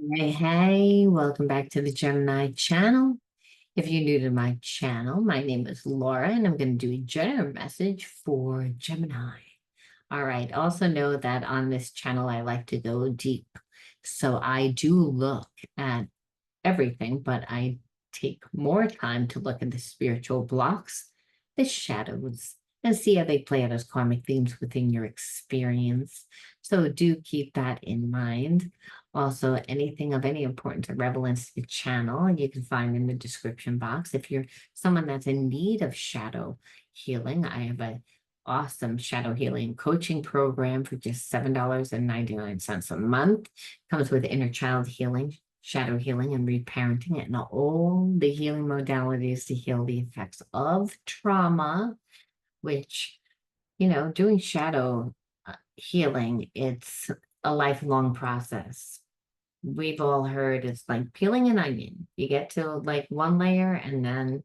Hey, welcome back to the Gemini channel. If you're new to my channel, my name is Laura, and I'm going to do a general message for Gemini. All right. Also know that on this channel, I like to go deep. So I do look at everything, but I take more time to look at the spiritual blocks, the shadows, and see how they play out as karmic themes within your experience. So do keep that in mind. Also, anything of any importance or relevance to the channel, you can find in the description box. If you're someone that's in need of shadow healing, I have a awesome shadow healing coaching program for just $7.99 a month. Comes with inner child healing, shadow healing, and reparenting, and all the healing modalities to heal the effects of trauma, which, doing shadow healing, it's a lifelong process. We've all heard it's like peeling an onion. You get to like one layer and then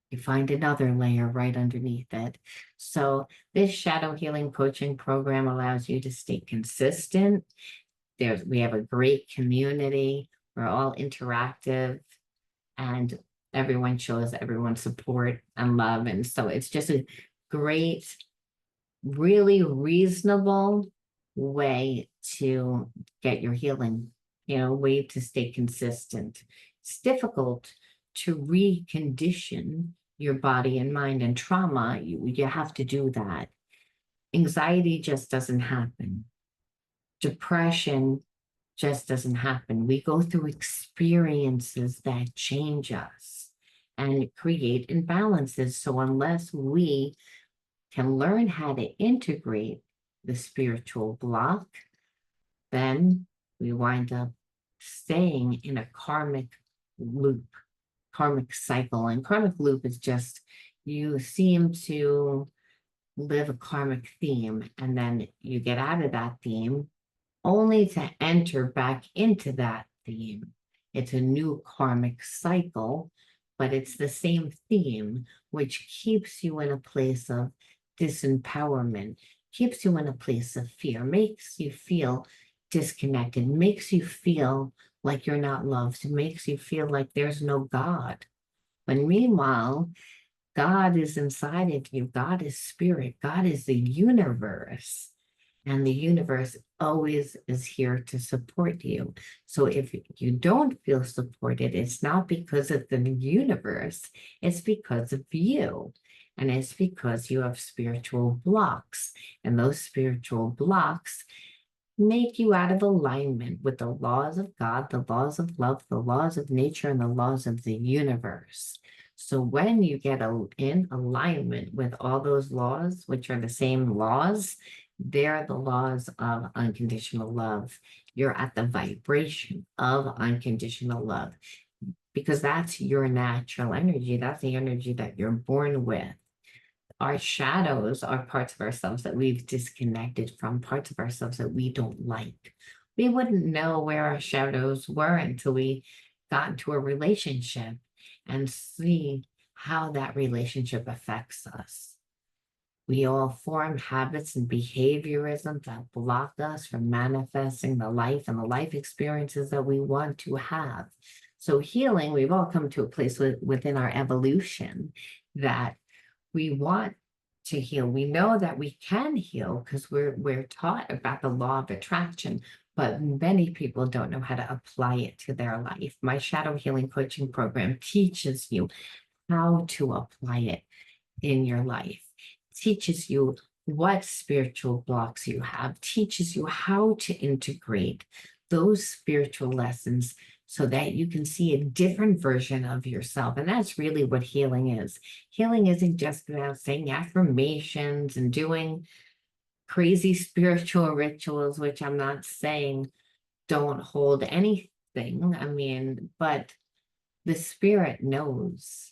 you find another layer right underneath it. So this shadow healing coaching program allows you to stay consistent. We have a great community. We're all interactive and everyone shows everyone support and love. And so it's just a great, really reasonable way to get your healing, way to stay consistent. It's difficult to recondition your body and mind, and trauma. You have to do that. Anxiety just doesn't happen. Depression just doesn't happen. We go through experiences that change us and create imbalances. So unless we can learn how to integrate the spiritual block, then we wind up staying in a karmic loop, karmic cycle. And karmic loop is just you seem to live a karmic theme, and then you get out of that theme only to enter back into that theme. It's a new karmic cycle, but it's the same theme, which keeps you in a place of disempowerment, keeps you in a place of fear, makes you feel disconnected, makes you feel like you're not loved, makes you feel like there's no God. But meanwhile, God is inside of you. God is spirit. God is the universe. And the universe always is here to support you. So if you don't feel supported, it's not because of the universe, it's because of you. And it's because you have spiritual blocks. And those spiritual blocks make you out of alignment with the laws of God, the laws of love, the laws of nature, and the laws of the universe. So when you get in alignment with all those laws, which are the same laws, they're the laws of unconditional love. You're at the vibration of unconditional love because that's your natural energy. That's the energy that you're born with. Our shadows are parts of ourselves that we've disconnected from, parts of ourselves that we don't like. We wouldn't know where our shadows were until we got into a relationship and see how that relationship affects us. We all form habits and behaviorism that block us from manifesting the life and the life experiences that we want to have. So healing, we've all come to a place within our evolution that we want to heal. We know that we can heal because we're taught about the law of attraction, but many people don't know how to apply it to their life. My shadow healing coaching program teaches you how to apply it in your life, teaches you what spiritual blocks you have, teaches you how to integrate those spiritual lessons so that you can see a different version of yourself. And that's really what healing is. Healing isn't just about saying affirmations and doing crazy spiritual rituals, which I'm not saying don't hold anything. I mean, but the spirit knows.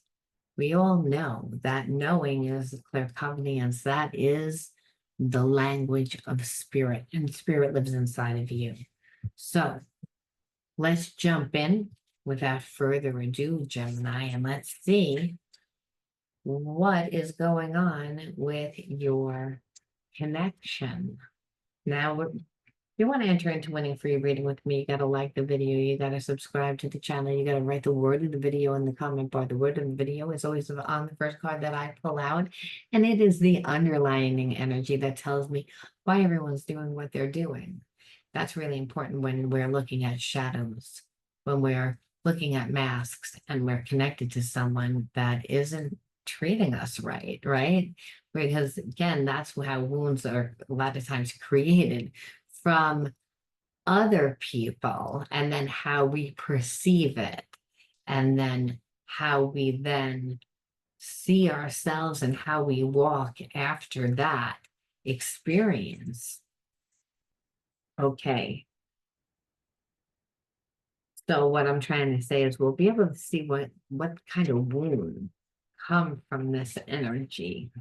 We all know that knowing is claircognizance. That is the language of spirit, and spirit lives inside of you. So let's jump in without further ado, Gemini, and let's see what is going on with your connection. Now, you want to enter into winning free reading with me, you got to like the video, you got to subscribe to the channel, you got to write the word of the video in the comment bar. The word of the video is always on the first card that I pull out, and it is the underlining energy that tells me why everyone's doing what they're doing. That's really important when we're looking at shadows, when we're looking at masks and we're connected to someone that isn't treating us right, right? Because again, that's how wounds are a lot of times created from other people, and then how we perceive it, and then how we then see ourselves and how we walk after that experience. Okay. So what I'm trying to say is we'll be able to see what kind of wound come from this energy.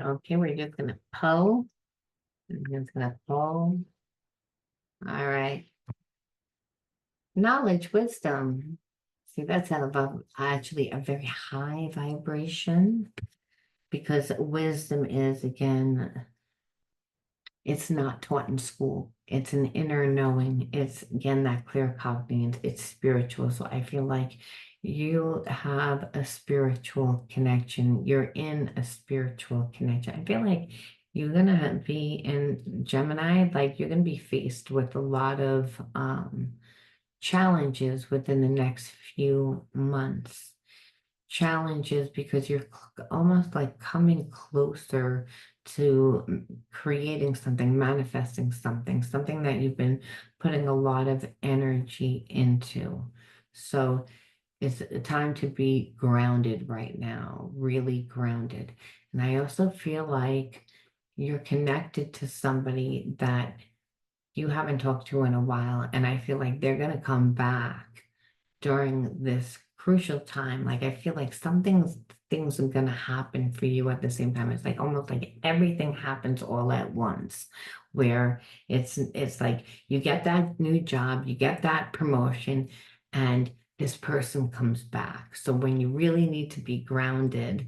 Okay, we're just gonna pull. I'm just gonna pull. All right. Knowledge, wisdom. See, that's actually a very high vibration, because wisdom is, again, it's not taught in school. It's an inner knowing. It's, again, that clear cognition. It's spiritual. So I feel like you have a spiritual connection. You're in a spiritual connection. I feel like you're going to be in Gemini, like you're going to be faced with a lot of challenges within the next few months. Challenges because you're almost like coming closer to creating something, manifesting something, something that you've been putting a lot of energy into. So it's a time to be grounded right now, really grounded. And I also feel like you're connected to somebody that you haven't talked to in a while, and I feel like they're going to come back during this crucial time. Like I feel like things are gonna happen for you at the same time. It's like almost like everything happens all at once, where it's like you get that new job, you get that promotion, and this person comes back. So when you really need to be grounded,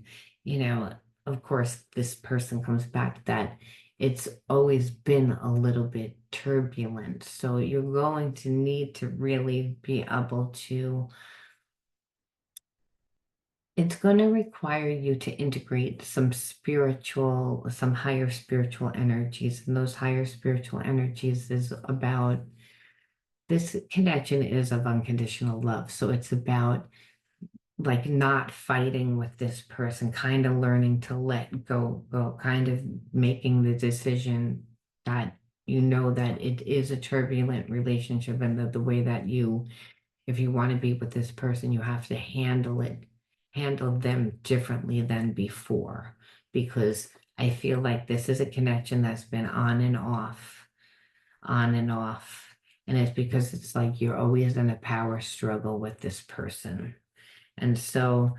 of course, this person comes back, that it's always been a little bit turbulent. So you're going to need to really be able to, it's going to require you to integrate some higher spiritual energies. And those higher spiritual energies is about, this connection is of unconditional love. So it's about like not fighting with this person, kind of learning to let go, kind of making the decision that that it is a turbulent relationship, and that the way that if you want to be with this person, you have to handle them differently than before. Because I feel like this is a connection that's been on and off, on and off. And it's because it's like you're always in a power struggle with this person. And so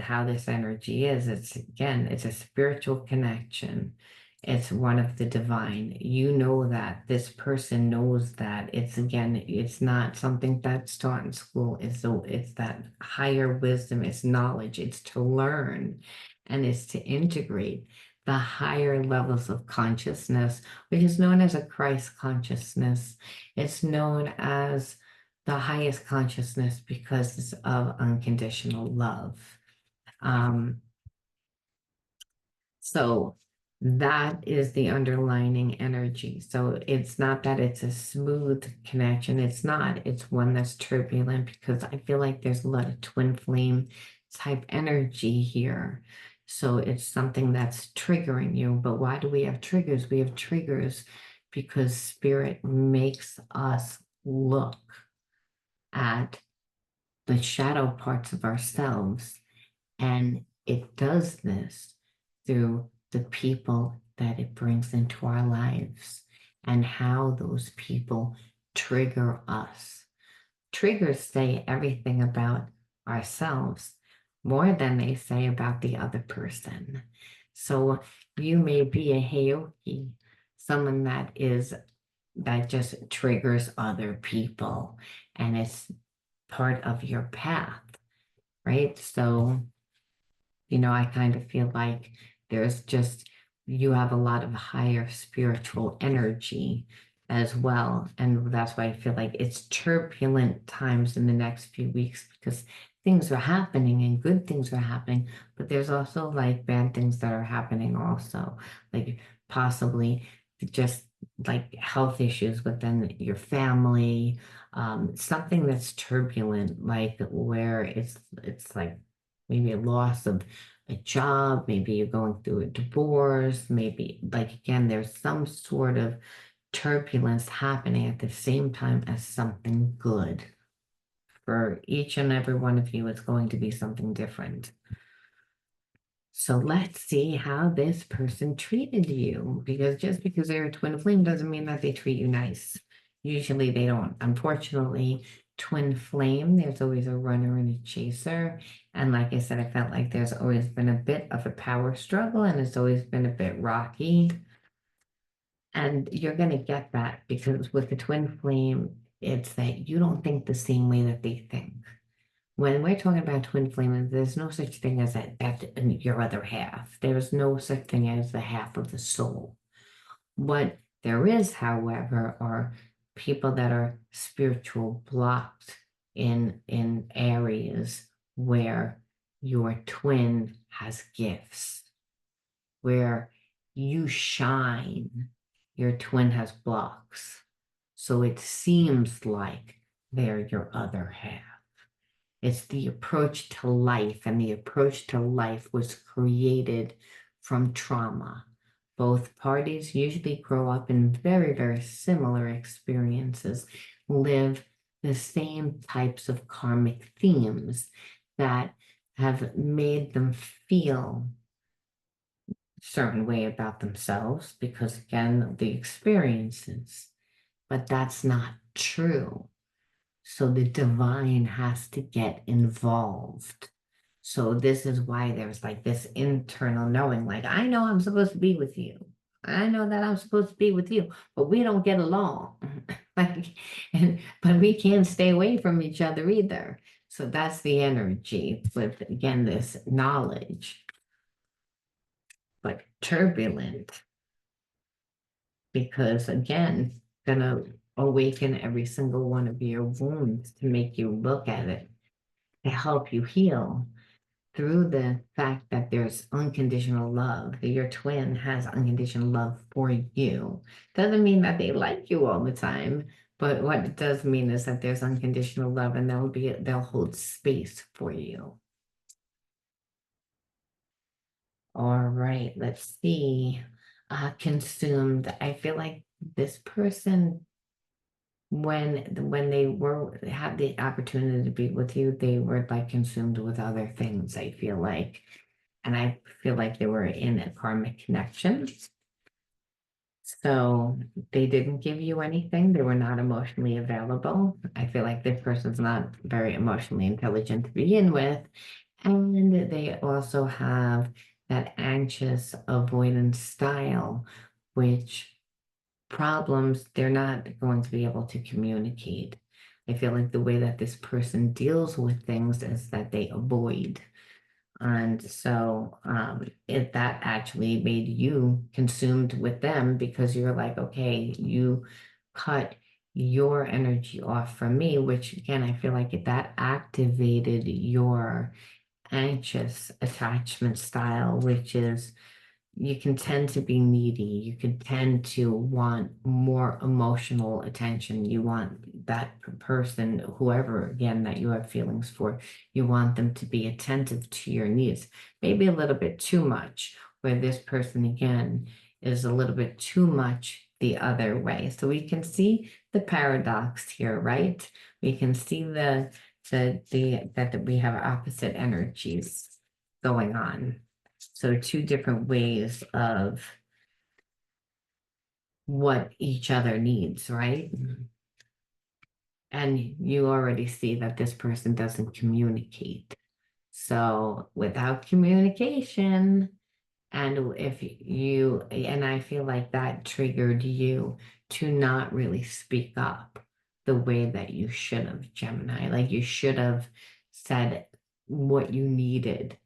how this energy is, it's a spiritual connection. It's one of the divine. You know that this person knows that. It's not something that's taught in school. It's that higher wisdom, it's knowledge, it's to learn, and it's to integrate the higher levels of consciousness, which is known as a Christ consciousness. It's known as the highest consciousness because it's of unconditional love. Um, so that is the underlining energy. So it's not that it's a smooth connection. It's not. It's one that's turbulent, because I feel like there's a lot of twin flame type energy here. So it's something that's triggering you. But why do we have triggers? We have triggers because spirit makes us look at the shadow parts of ourselves. And it does this through the people that it brings into our lives, and how those people trigger us. Triggers say everything about ourselves more than they say about the other person. So you may be a Heyoki, someone that just triggers other people, and it's part of your path, right? So, I kind of feel like there's just you have a lot of higher spiritual energy as well. And that's why I feel like it's turbulent times in the next few weeks because things are happening and good things are happening, but there's also like bad things that are happening also, like possibly just like health issues within your family, something that's turbulent, like where it's like maybe a loss of a job, maybe you're going through a divorce, maybe like again, there's some sort of turbulence happening at the same time as something good. For each and every one of you, it's going to be something different. So let's see how this person treated you, because just because they're a twin flame doesn't mean that they treat you nice. Usually they don't. Unfortunately, twin flame, there's always a runner and a chaser. And like I said, I felt like there's always been a bit of a power struggle and it's always been a bit rocky. And you're going to get that because with the twin flame, it's that you don't think the same way that they think. When we're talking about twin flame, there's no such thing as that your other half. There is no such thing as the half of the soul. What there is, however, are people that are spiritual blocked in areas where your twin has gifts, where you shine, your twin has blocks. So it seems like they're your other half. It's the approach to life, and the approach to life was created from trauma. Both parties usually grow up in very, very similar experiences, live the same types of karmic themes that have made them feel a certain way about themselves because, again, the experiences. But that's not true. So the divine has to get involved. So this is why there's like this internal knowing, like, I know I'm supposed to be with you. I know that I'm supposed to be with you, but we don't get along. Like, but we can't stay away from each other either. So that's the energy with, again, this knowledge, but turbulent because, again, gonna awaken every single one of your wounds to make you look at it, to help you heal through the fact that there's unconditional love, that your twin has unconditional love for you. Doesn't mean that they like you all the time, but what it does mean is that there's unconditional love and they'll hold space for you. All right, let's see. Consumed. I feel like this person, when they had the opportunity to be with you, they were like consumed with other things, I feel like. And I feel like they were in a karmic connection. So they didn't give you anything. They were not emotionally available. I feel like this person's not very emotionally intelligent to begin with. And they also have that anxious avoidance style, which problems they're not going to be able to communicate. I feel like the way that this person deals with things is that they avoid. And so if that actually made you consumed with them because you're like, okay, you cut your energy off from me, which again, I feel like that activated your anxious attachment style, which is you can tend to be needy. You can tend to want more emotional attention. You want that person, whoever, again, that you have feelings for, you want them to be attentive to your needs. Maybe a little bit too much, where this person, again, is a little bit too much the other way. So we can see the paradox here, right? We can see that we have opposite energies going on. So two different ways of what each other needs, right? And you already see that this person doesn't communicate. So without communication, and if you, and I feel like that triggered you to not really speak up the way that you should have, Gemini. Like you should have said what you needed.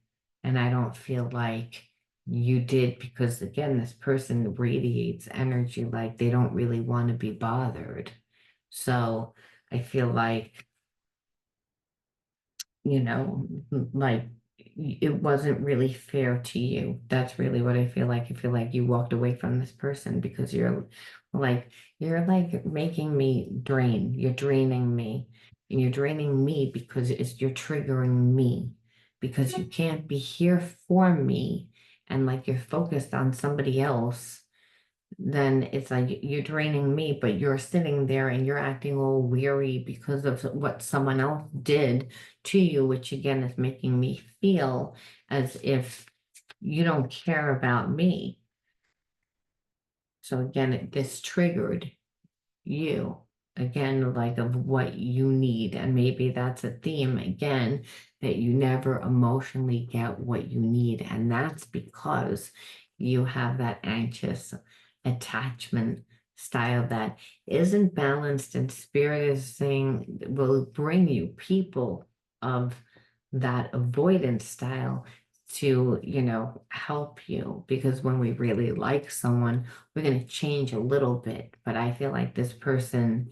And I don't feel like you did because again, this person radiates energy like they don't really want to be bothered. So I feel like, you know, like it wasn't really fair to you. That's really what I feel like. I feel like you walked away from this person because like, you're like making me drain. You're draining me. And you're draining me because you're triggering me because you can't be here for me and like you're focused on somebody else, then it's like you're draining me, but you're sitting there and you're acting all weary because of what someone else did to you, which again is making me feel as if you don't care about me. So again, this triggered you again, like of what you need. And maybe that's a theme again, that you never emotionally get what you need. And that's because you have that anxious attachment style that isn't balanced, and spirit is saying will bring you people of that avoidance style to, help you, because when we really like someone, we're going to change a little bit, but I feel like this person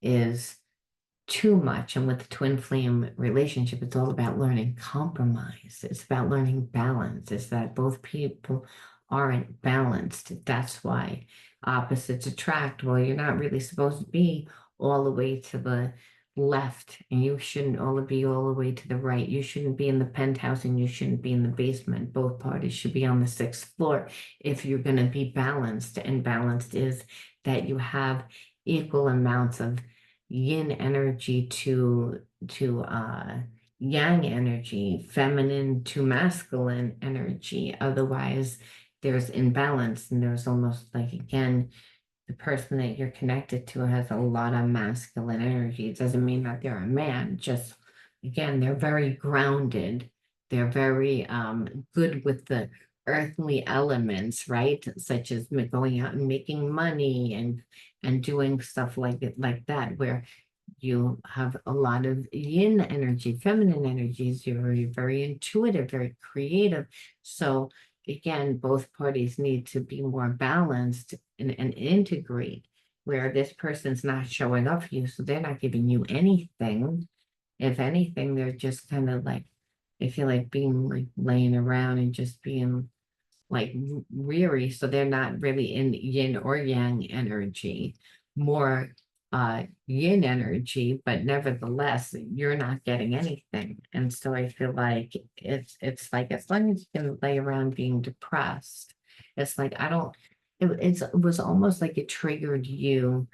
is too much. And with the twin flame relationship, it's all about learning compromise. It's about learning balance. It's that both people aren't balanced. That's why opposites attract. Well, you're not really supposed to be all the way to the left, and you shouldn't all be all the way to the right. You shouldn't be in the penthouse and you shouldn't be in the basement. Both parties should be on the sixth floor if you're going to be balanced. And balanced is that you have equal amounts of yin energy to yang energy, feminine to masculine energy. Otherwise, there's imbalance, and there's almost like, again, the person that you're connected to has a lot of masculine energy. It doesn't mean that they're a man, just again, they're very grounded. They're very good with the earthly elements, right? Such as going out and making money and doing stuff like it, like that, where you have a lot of yin energy, feminine energies. You're very, very intuitive, very creative. So again, both parties need to be more balanced and integrate, where this person's not showing up for you, so they're not giving you anything. If anything, they're just kind of like, I feel like being like laying around and just being like weary, so they're not really in yin or yang energy, more yin energy, but nevertheless you're not getting anything. And so I feel like it's like, as long as you can lay around being depressed, it's like I don't it was almost like it triggered you,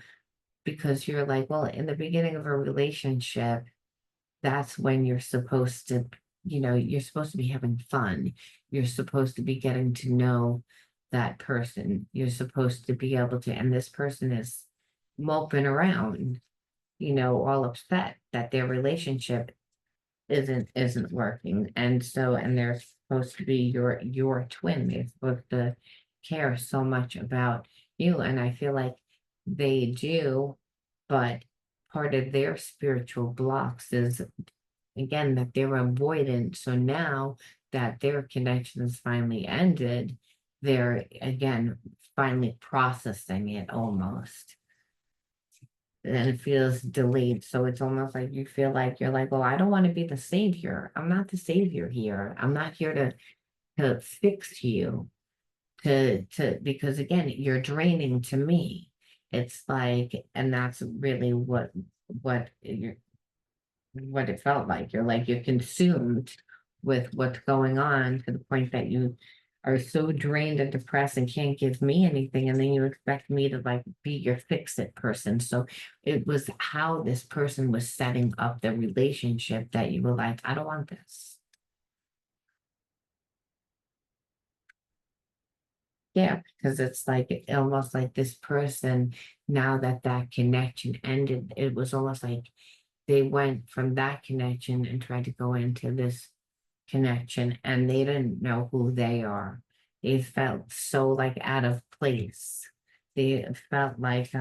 because you're like, well, in the beginning of a relationship, that's when you're supposed to, you're supposed to be having fun. You're supposed to be getting to know that person. You're supposed to be able to, and this person is moping around, all upset that their relationship isn't working. And so, and they're supposed to be your twin. They're supposed to care so much about you. And I feel like they do, but part of their spiritual blocks is, again, that they're avoidant. So now that their connection is finally ended, they're again finally processing it almost. And it feels delayed. So it's almost like you feel like you're like, well, I don't want to be the savior. I'm not the savior here. I'm not here to fix you, to because again, you're draining to me. It's like, and that's really what what it felt like. You're like, you're consumed with what's going on to the point that you are so drained and depressed and can't give me anything. And then you expect me to like be your fix it person. So it was how this person was setting up the relationship that you were like, I don't want this. Yeah, because it's like almost like this person, now that that connection ended, it was almost like they went from that connection and tried to go into this connection, and they didn't know who they are. They felt so like out of place. They felt like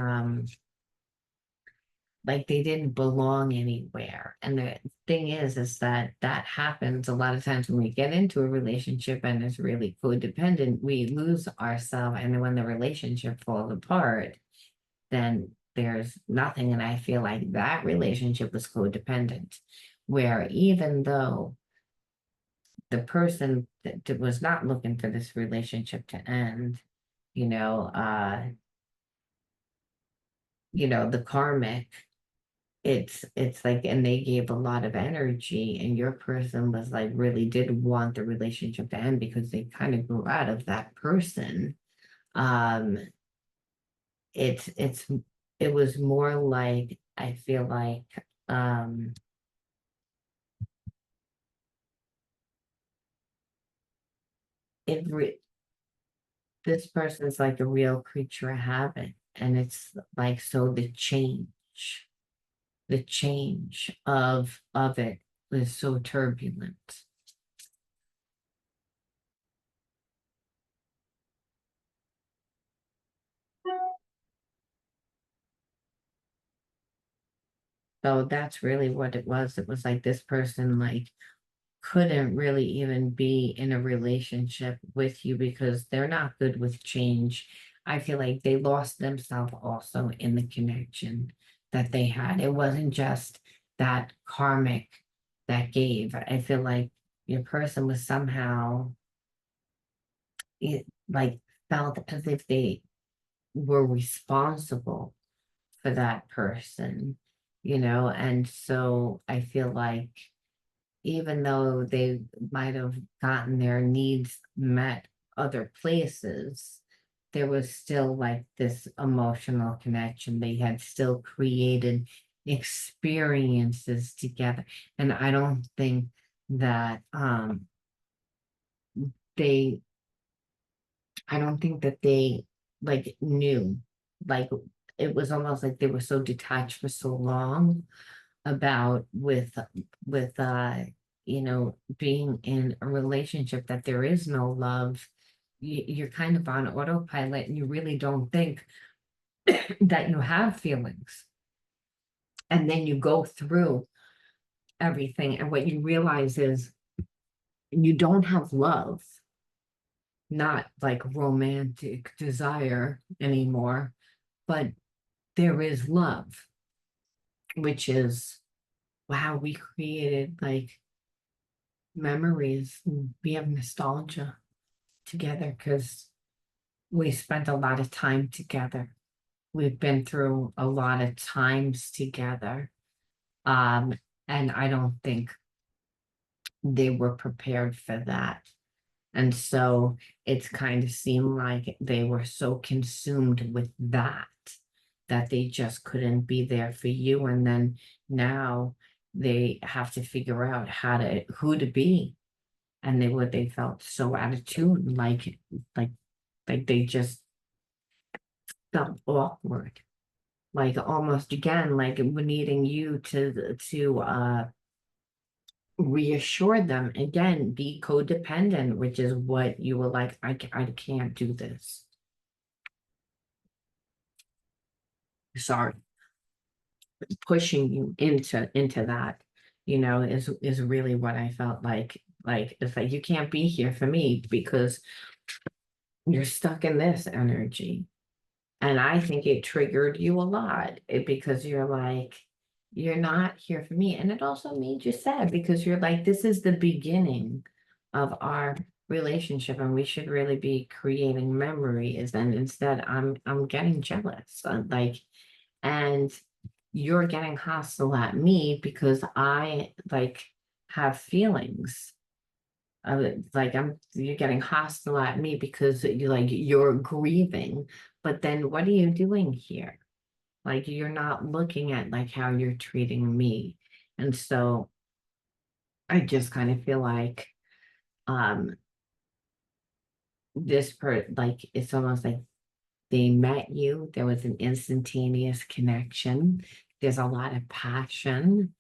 like they didn't belong anywhere. And the thing is that that happens a lot of times when we get into a relationship and it's really codependent, we lose ourselves. And then when the relationship falls apart, then there's nothing. And I feel like that relationship was codependent, where even though the person that was not looking for this relationship to end, you know, uh, the karmic, it's like, and they gave a lot of energy, and your person was like really did want the relationship to end because they kind of grew out of that person. Um, it's it was more like, I feel like, um it re this person's like a real creature of habit, and it's like, so the change of it is so turbulent. So that's really what it was. It was like this person like couldn't really even be in a relationship with you because they're not good with change. I feel like they lost themselves also in the connection that they had. It wasn't just that karmic that gave. I feel like your person was somehow, like, felt as if they were responsible for that person, and so I feel like even though they might have gotten their needs met other places, there was still like this emotional connection. They had still created experiences together. And that they I don't think that they like knew. Like, it was almost like they were so detached for so long about with being in a relationship that there is no love. You're kind of on autopilot, and you really don't think that you have feelings. And then you go through everything, and what you realize is you don't have love, not like romantic desire anymore, but there is love, which is, wow, we created like memories. We have nostalgia together because we spent a lot of time together. We've been through a lot of times together. Um, and I don't think they were prepared for that. And so it's kind of seemed like they were so consumed with that they just couldn't be there for you. And then now they have to figure out who to be. And they felt so out of tune, like like they just felt awkward, like almost again, like needing you to reassure them again, be codependent, which is what you were like, I can't do this. Sorry, pushing you into that, is really what I felt like. Like, it's like you can't be here for me because you're stuck in this energy. And I think it triggered you a lot, because you're like, you're not here for me. And it also made you sad because you're like, this is the beginning of our relationship, and we should really be creating memories. And instead, I'm getting jealous. And you're getting hostile at me because I like have feelings. Like, you're getting hostile at me because you're grieving, but then what are you doing here? Like, you're not looking at like how you're treating me. And so I just kind of feel like um like, it's almost like they met you, there was an instantaneous connection, there's a lot of passion.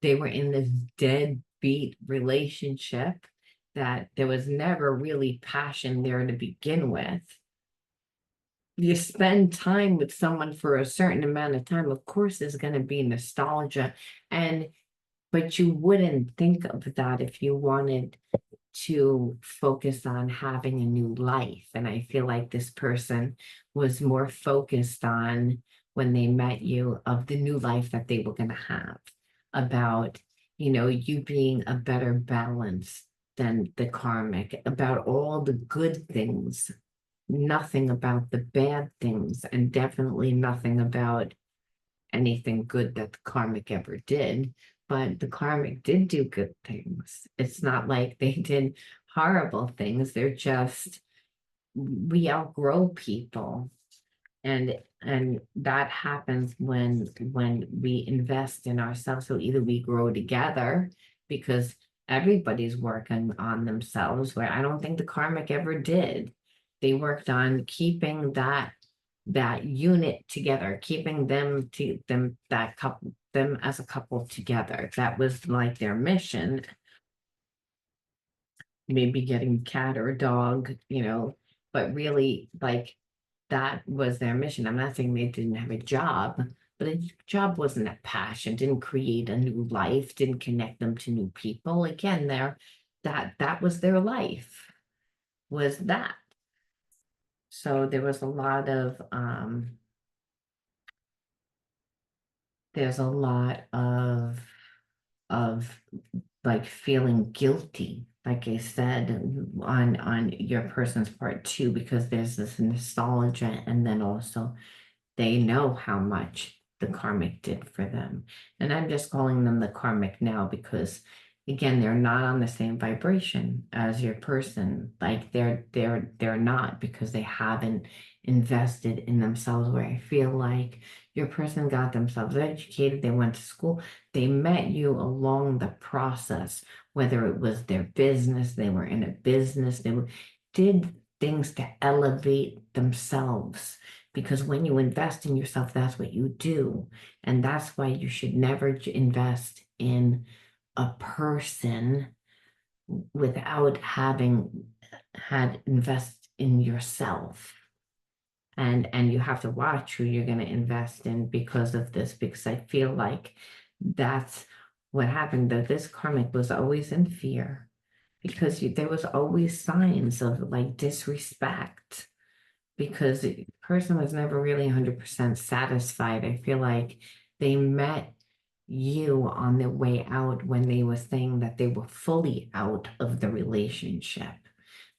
They were in this deadbeat relationship that there was never really passion there to begin with. you spend time with someone for a certain amount of time, of course, there's going to be nostalgia. And, but you wouldn't think of that if you wanted to focus on having a new life. And I feel like this person was more focused on when they met you of the new life that they were going to have, about, you being a better balance than the karmic, about all the good things, nothing about the bad things, and definitely nothing about anything good that the karmic ever did. But the karmic did do good things. It's not like they did horrible things. They're just, we outgrow people. And that happens when we invest in ourselves. So either we grow together, because everybody's working on themselves, where I don't think the karmic ever did. They worked on keeping that unit together, keeping that couple, them as a couple together. That was like their mission. Maybe getting a cat or a dog, but really, like, that was their mission. I'm not saying they didn't have a job, but a job wasn't a passion, didn't create a new life, didn't connect them to new people. Again, that was their life, was that. So there was a lot of there's a lot of like feeling guilty, like I said, on your person's part too, because there's this nostalgia, and then also they know how much the karmic did for them. And I'm just calling them the karmic now because, again, they're not on the same vibration as your person. Like they're not, because they haven't invested in themselves, where I feel like your person got themselves educated, they went to school, they met you along the process, whether it was their business, they were in a business, did things to elevate themselves, because when you invest in yourself, that's what you do. And that's why you should never invest in a person without having had invest in yourself. And you have to watch who you're going to invest in because of this, because I feel like that's what happened, that this karmic was always in fear, because there was always signs of like disrespect, because the person was never really 100% satisfied. I feel like they met you on their way out when they were saying that they were fully out of the relationship.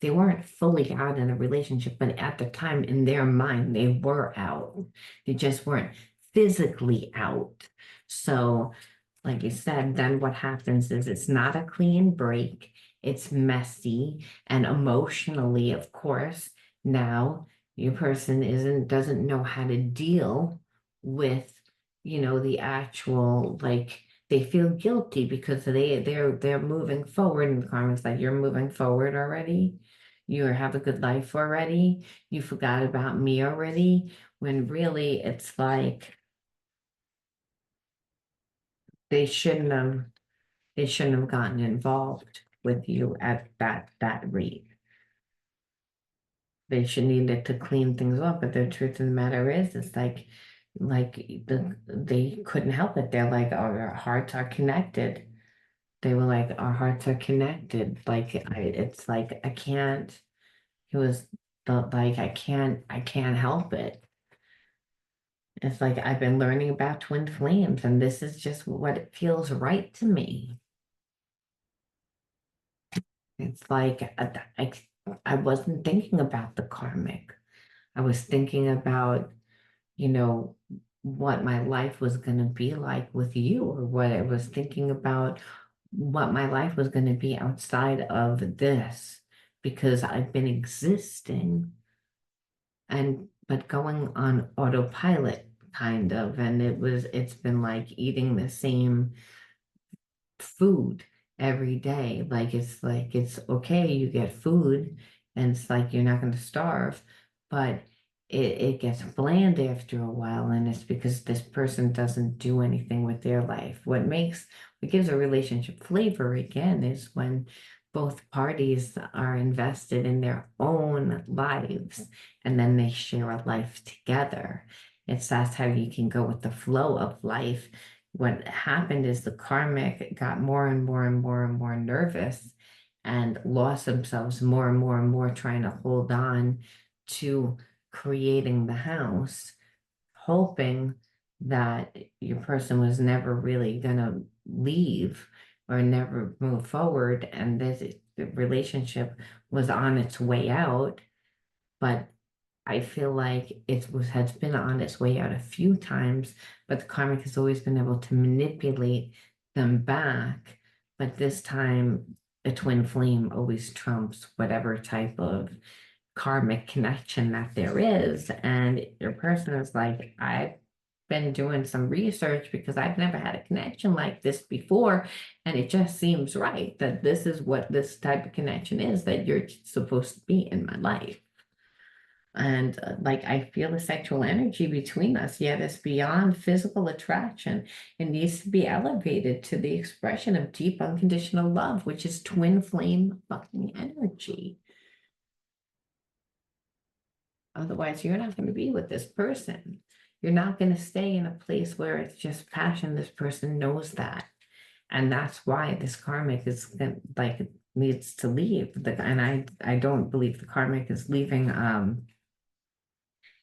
They weren't fully out in a relationship, but at the time in their mind, they were out. They just weren't physically out. So, like you said, then what happens is it's not a clean break. It's messy and emotionally, of course. Now your person doesn't know how to deal with, the actual, like, they feel guilty because they're moving forward, and the karma's like, you're moving forward already. You have a good life already. You forgot about me already. When really it's like they shouldn't have they shouldn't have gotten involved with you at that rate. They should needed to clean things up. But the truth of the matter is, it's like they couldn't help it. They're like, our hearts are connected. They were like, our hearts are connected. Like it's like I can't. It was like I can't help it. It's like I've been learning about twin flames, and this is just what it feels right to me. It's like I wasn't thinking about the karmic. I was thinking about, you know, what my life was going to be like with you, or what I was thinking about what my life was going to be outside of this, because I've been existing but going on autopilot kind of, and it's been like eating the same food every day. Like it's okay, you get food, and it's like you're not going to starve, but it gets bland after a while, and it's because this person doesn't do anything with their life. What gives a relationship flavor again is when both parties are invested in their own lives, and then they share a life together. That's how you can go with the flow of life. What happened is the karmic got more and more and more and more nervous and lost themselves more and more and more trying to hold on to creating the house, hoping that your person was never really going to leave or never move forward. And this the relationship was on its way out. But I feel like has been on its way out a few times, but the karmic has always been able to manipulate them back. But this time, a twin flame always trumps whatever type of karmic connection that there is. And your person is like, I've been doing some research because I've never had a connection like this before. And it just seems right that this is what this type of connection is, that you're supposed to be in my life. And like, I feel the sexual energy between us, yet it's beyond physical attraction. It needs to be elevated to the expression of deep unconditional love, which is twin flame fucking energy. Otherwise, you're not going to be with this person. You're not going to stay in a place where it's just passion. This person knows that. And that's why this karmic is like needs to leave. And I don't believe the karmic is leaving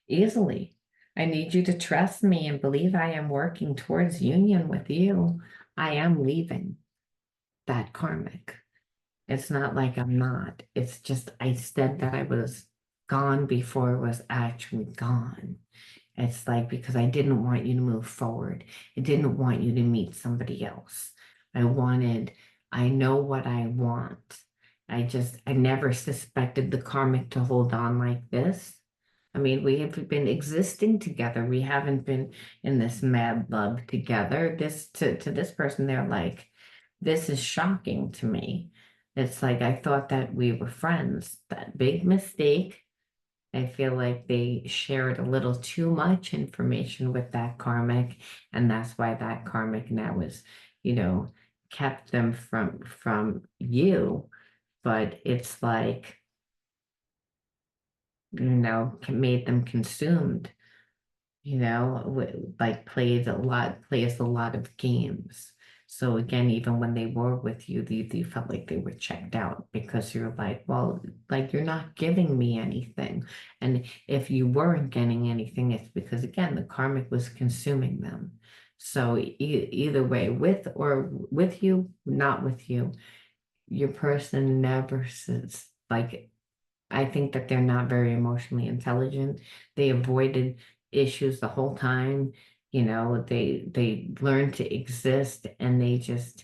easily. I need you to trust me and believe I am working towards union with you. I am leaving that karmic. It's not like I'm not. It's just I said that I was gone before it was actually gone. It's like because I didn't want you to move forward. I didn't want you to meet somebody else. I know what I want. I never suspected the karmic to hold on like this. I mean, we have been existing together. We haven't been in this mad love together. To this person, they're like, this is shocking to me. It's like I thought that we were friends. That big mistake. I feel like they shared a little too much information with that karmic, and that's why that karmic now is, kept them from you. But it's like, made them consumed, like plays a lot of games. So again, even when they were with you, they felt like they were checked out because you're like, well, like you're not giving me anything. And if you weren't getting anything, it's because again, the karmic was consuming them. So either way, with you, not with you, your person never says like I think that they're not very emotionally intelligent. They avoided issues the whole time. They learned to exist and they just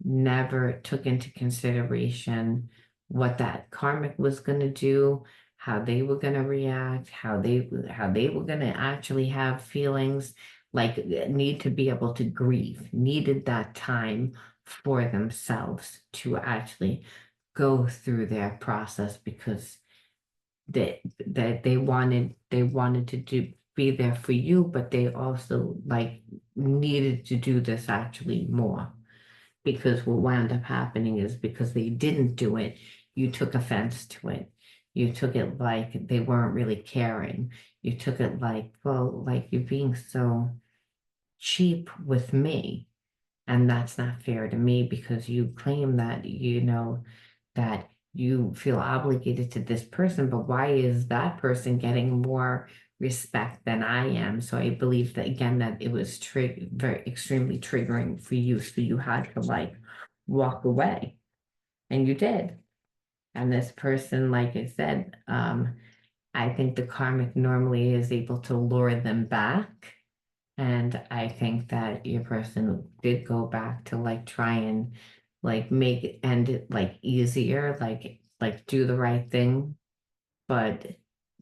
never took into consideration what that karmic was going to do, how they were going to react, how they were going to actually have feelings, like need to be able to grieve, needed that time for themselves to actually go through their process because that they wanted to be there for you, but they also like needed to do this actually more because what wound up happening is because they didn't do it, you took offense to it. You took it like they weren't really caring. You took it like, well, like you're being so cheap with me. And that's not fair to me because you claim that, that you feel obligated to this person, but why is that person getting more respect than I am? So I believe that again, that it was very extremely triggering for you. So you had to like walk away and you did. And this person, like I said, I think the karmic normally is able to lure them back. And I think that your person did go back to like try and like make it end it like easier, like do the right thing, but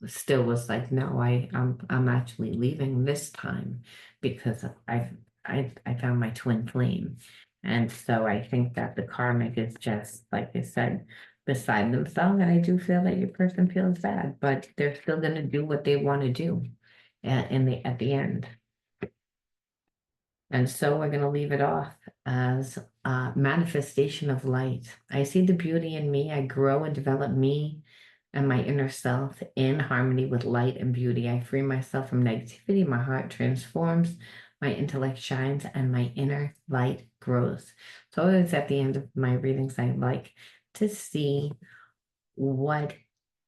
still was like, no, I'm actually leaving this time because I found my twin flame. And so I think that the karmic is just, like I said, beside themselves. And I do feel that your person feels bad, but they're still gonna do what they want to do at the end. And so we're going to leave it off as a manifestation of light. I see the beauty in me. I grow and develop me and my inner self in harmony with light and beauty. I free myself from negativity. My heart transforms, my intellect shines, and my inner light grows. So always at the end of my readings, I like to see what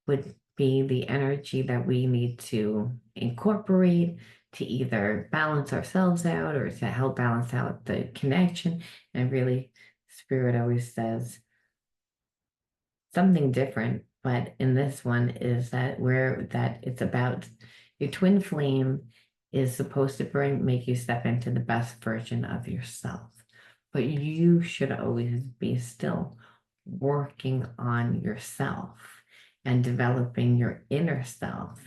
would be the energy that we need to incorporate to either balance ourselves out or to help balance out the connection. And really, Spirit always says something different, but in this one is that it's about your twin flame is supposed to make you step into the best version of yourself. But you should always be still working on yourself and developing your inner self.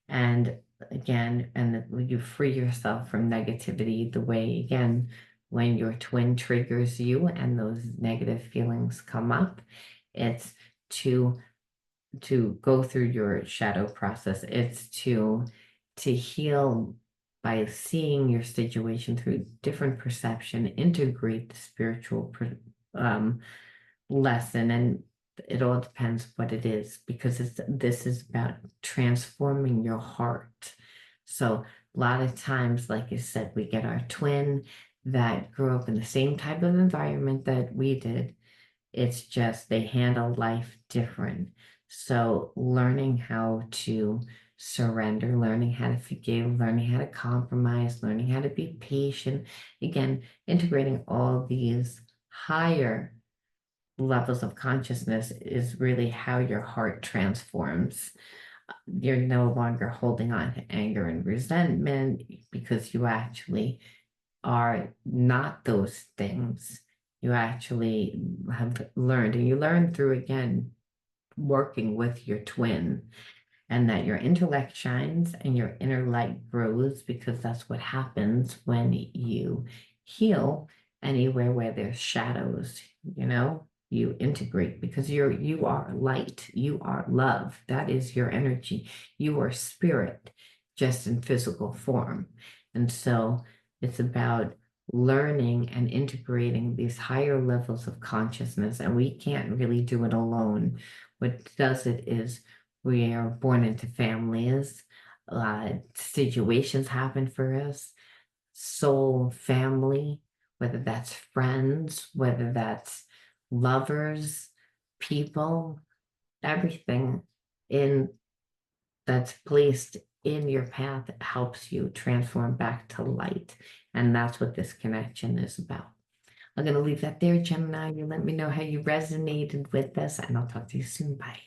And again, you free yourself from negativity the way, again, when your twin triggers you and those negative feelings come up, it's to go through your shadow process. It's to heal by seeing your situation through different perception, integrate the spiritual um, lesson, and it all depends what it is, because this is about transforming your heart. So a lot of times, like you said, we get our twin that grew up in the same type of environment that we did. It's just they handle life different. So learning how to surrender, learning how to forgive, learning how to compromise, learning how to be patient, again, integrating all these higher levels of consciousness is really how your heart transforms. You're no longer holding on to anger and resentment because you actually are not those things. You actually have learned, and you learn through, again, working with your twin, and that your intellect shines and your inner light grows, because that's what happens when you heal anywhere where there's shadows, you integrate, because you are light, you are love, that is your energy, you are spirit, just in physical form. And so it's about learning and integrating these higher levels of consciousness, and we can't really do it alone. What does it is we are born into families, situations happen for us, soul family, whether that's friends, whether that's lovers, people, everything in that's placed in your path helps you transform back to light. And that's what this connection is about. I'm going to leave that there, Gemini. You let me know how you resonated with this, and I'll talk to you soon. Bye.